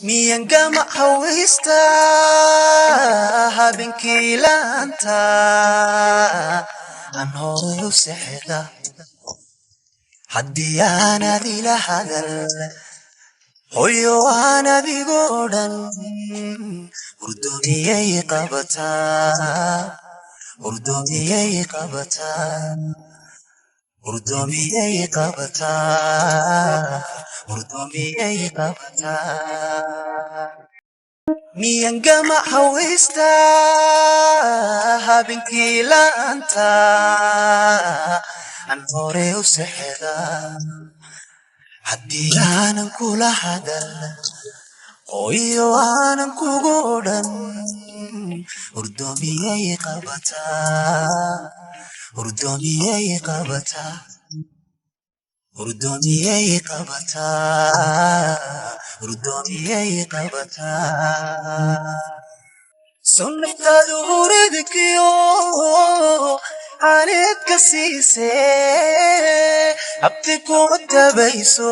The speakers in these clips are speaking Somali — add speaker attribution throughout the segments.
Speaker 1: miyangama hawista habeenkii laanta aan hore u seexda haddii aanad ila hadal hooyo aan adigoo dhan hurdoomiyay qabataa hurdoomiyay qabataa hurdoomiyay qabataa hurdoomiyay qabataa miyangama hawista habeenkii laanta aan hore u seexda haddii aanan kula hadal hooyo aanan kugu odhan hurdoomiyay qabataa hurdoomiyay qabataa hurdoomiyay qabataa hurdoomiyay qabataa sunnataadu huridkiyo aanad ka siisee abti kuma tabayso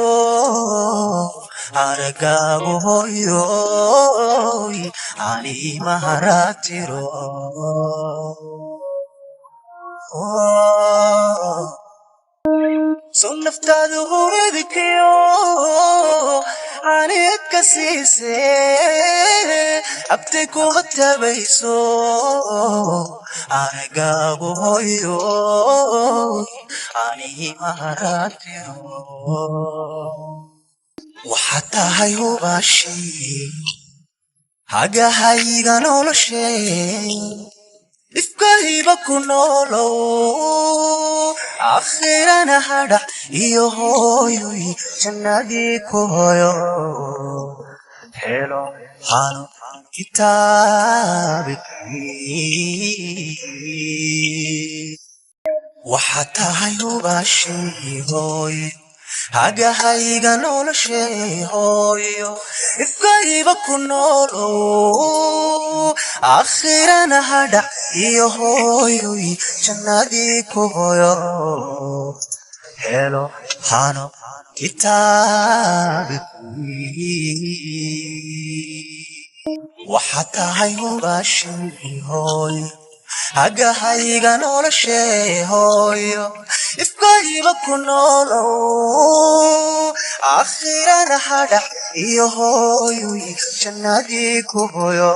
Speaker 1: aragaagu hooyoy ani maharatiro sunnataadu huridkiyo aanad ka siisee abti kuma tabayso aragaagu hooyoy ani maharatiro waxaad tahay hubaashii hagahayga noloshee ifkayba ku noolow akhirana hadhac iyo hooyoy jannadii ku hoyo helo hano kitaabikii waxaad tahay hubaashii hooy hagahayga noloshee hooyo ifkayba ku noolow akhirana hadhac iyo hooyoy jannadii ku hoyo helo hano kitaabikii waxaad tahay hubaashii hooy hagahayga noloshee hooyo ifkayba ku noolow akhirana hadhac iyo hooyoy jannadii ku hoyo